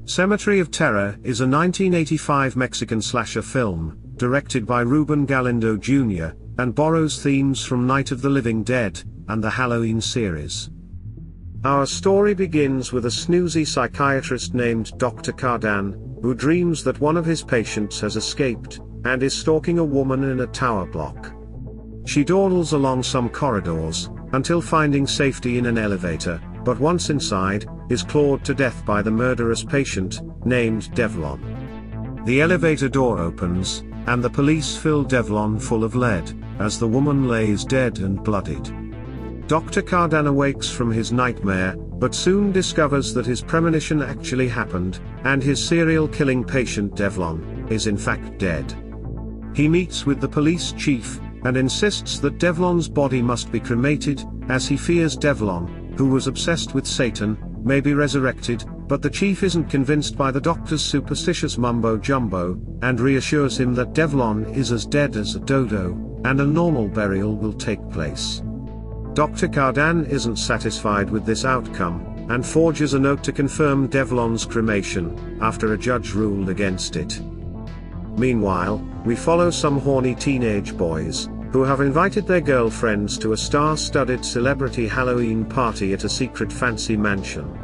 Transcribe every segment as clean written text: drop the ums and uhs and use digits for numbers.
Cemetery of Terror is a 1985 Mexican slasher film, directed by Ruben Galindo Jr., and borrows themes from Night of the Living Dead and the Halloween series. Our story begins with a snoozy psychiatrist named Dr. Cardan, who dreams that one of his patients has escaped, and is stalking a woman in a tower block. She dawdles along some corridors, until finding safety in an elevator, but once inside, is clawed to death by the murderous patient, named Devlon. The elevator door opens, and the police fill Devlon full of lead, as the woman lays dead and bloodied. Dr. Cardan awakes from his nightmare, but soon discovers that his premonition actually happened, and his serial-killing patient Devlon is in fact dead. He meets with the police chief, and insists that Devlon's body must be cremated, as he fears Devlon, who was obsessed with Satan, may be resurrected, but the chief isn't convinced by the doctor's superstitious mumbo-jumbo, and reassures him that Devlon is as dead as a dodo, and a normal burial will take place. Dr. Cardan isn't satisfied with this outcome, and forges a note to confirm Devlon's cremation, after a judge ruled against it. Meanwhile, we follow some horny teenage boys, who have invited their girlfriends to a star-studded celebrity Halloween party at a secret fancy mansion.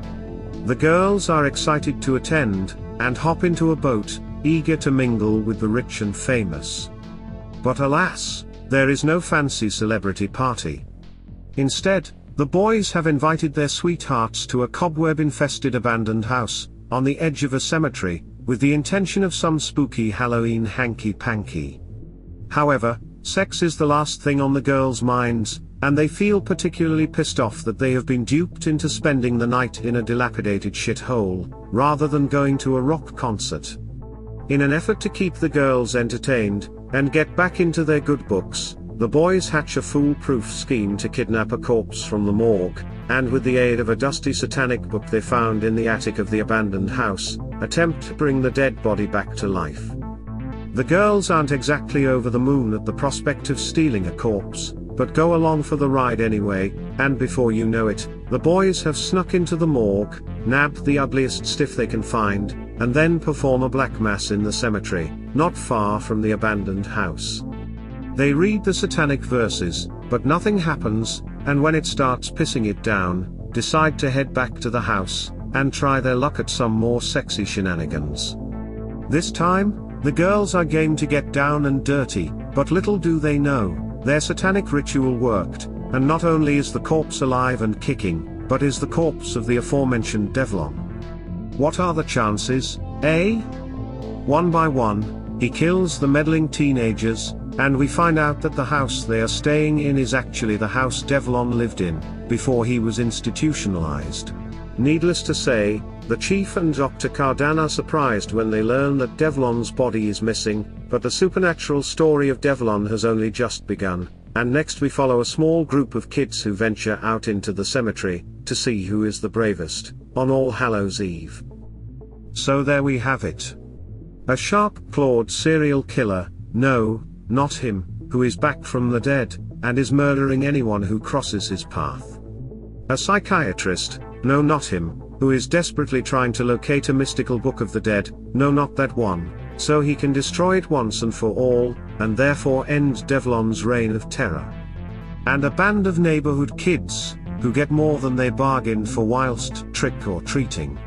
The girls are excited to attend, and hop into a boat, eager to mingle with the rich and famous. But alas, there is no fancy celebrity party. Instead, the boys have invited their sweethearts to a cobweb-infested abandoned house, on the edge of a cemetery, with the intention of some spooky Halloween hanky-panky. However, sex is the last thing on the girls' minds, and they feel particularly pissed off that they have been duped into spending the night in a dilapidated shithole, rather than going to a rock concert. In an effort to keep the girls entertained, and get back into their good books, the boys hatch a foolproof scheme to kidnap a corpse from the morgue, and with the aid of a dusty satanic book they found in the attic of the abandoned house, attempt to bring the dead body back to life. The girls aren't exactly over the moon at the prospect of stealing a corpse, but go along for the ride anyway, and before you know it, the boys have snuck into the morgue, nabbed the ugliest stiff they can find, and then perform a black mass in the cemetery, not far from the abandoned house. They read the satanic verses, but nothing happens, and when it starts pissing it down, decide to head back to the house, and try their luck at some more sexy shenanigans. This time, the girls are game to get down and dirty, but little do they know, their satanic ritual worked, and not only is the corpse alive and kicking, but is the corpse of the aforementioned Devlon. What are the chances, eh? One by one, he kills the meddling teenagers, and we find out that the house they are staying in is actually the house Devlon lived in, before he was institutionalized. Needless to say, the chief and Dr. Cardan are surprised when they learn that Devlon's body is missing, but the supernatural story of Devlon has only just begun, and next we follow a small group of kids who venture out into the cemetery, to see who is the bravest, on All Hallows Eve. So there we have it. A sharp-clawed serial killer, no, not him, who is back from the dead, and is murdering anyone who crosses his path. A psychiatrist, no not him, who is desperately trying to locate a mystical book of the dead, no not that one, so he can destroy it once and for all, and therefore end Devlon's reign of terror. And a band of neighborhood kids, who get more than they bargained for whilst trick-or-treating.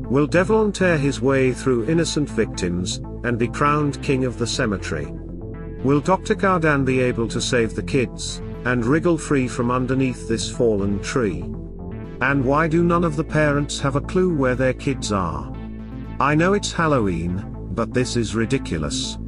Will Devlon tear his way through innocent victims, and be crowned king of the cemetery? Will Dr. Cardan be able to save the kids, and wriggle free from underneath this fallen tree? And why do none of the parents have a clue where their kids are? I know it's Halloween, but this is ridiculous.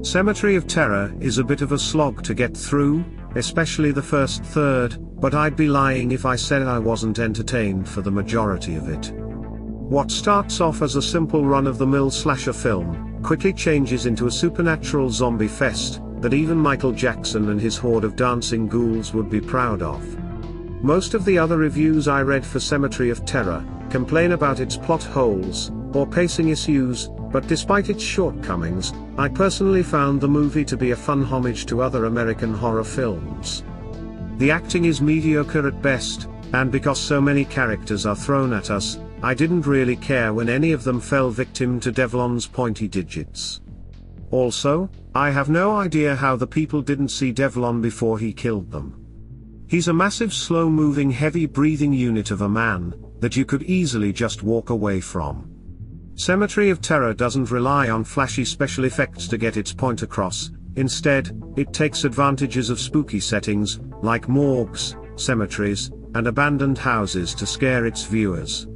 Cemetery of Terror is a bit of a slog to get through, especially the first third, but I'd be lying if I said I wasn't entertained for the majority of it. What starts off as a simple run-of-the-mill slasher film, quickly changes into a supernatural zombie fest, that even Michael Jackson and his horde of dancing ghouls would be proud of. Most of the other reviews I read for Cemetery of Terror, complain about its plot holes, or pacing issues, but despite its shortcomings, I personally found the movie to be a fun homage to other American horror films. The acting is mediocre at best, and because so many characters are thrown at us, I didn't really care when any of them fell victim to Devlon's pointy digits. Also, I have no idea how the people didn't see Devlon before he killed them. He's a massive slow-moving heavy-breathing unit of a man, that you could easily just walk away from. Cemetery of Terror doesn't rely on flashy special effects to get its point across. Instead, it takes advantages of spooky settings, like morgues, cemeteries, and abandoned houses to scare its viewers.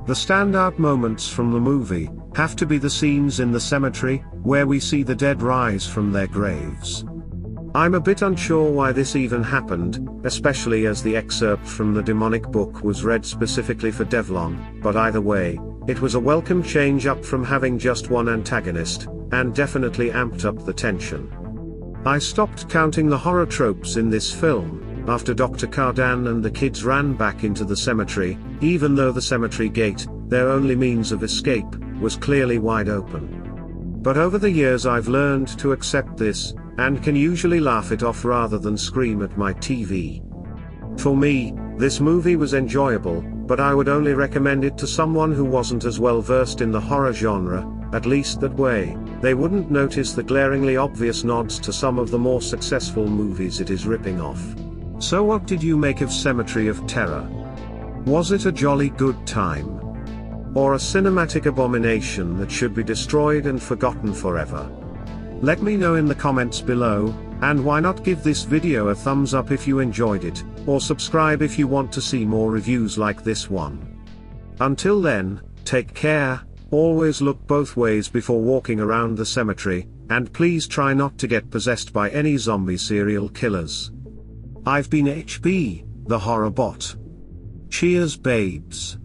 The standout moments from the movie have to be the scenes in the cemetery, where we see the dead rise from their graves. I'm a bit unsure why this even happened, especially as the excerpt from the demonic book was read specifically for Devlon, but either way, it was a welcome change up from having just one antagonist, and definitely amped up the tension. I stopped counting the horror tropes in this film, after Dr. Cardan and the kids ran back into the cemetery, even though the cemetery gate, their only means of escape, was clearly wide open. But over the years I've learned to accept this, and can usually laugh it off rather than scream at my TV. For me, this movie was enjoyable, but I would only recommend it to someone who wasn't as well versed in the horror genre, at least that way, they wouldn't notice the glaringly obvious nods to some of the more successful movies it is ripping off. So what did you make of Cemetery of Terror? Was it a jolly good time? Or a cinematic abomination that should be destroyed and forgotten forever? Let me know in the comments below, and why not give this video a thumbs up if you enjoyed it, or subscribe if you want to see more reviews like this one. Until then, take care, always look both ways before walking around the cemetery, and please try not to get possessed by any zombie serial killers. I've been HB, the horror bot. Cheers babes.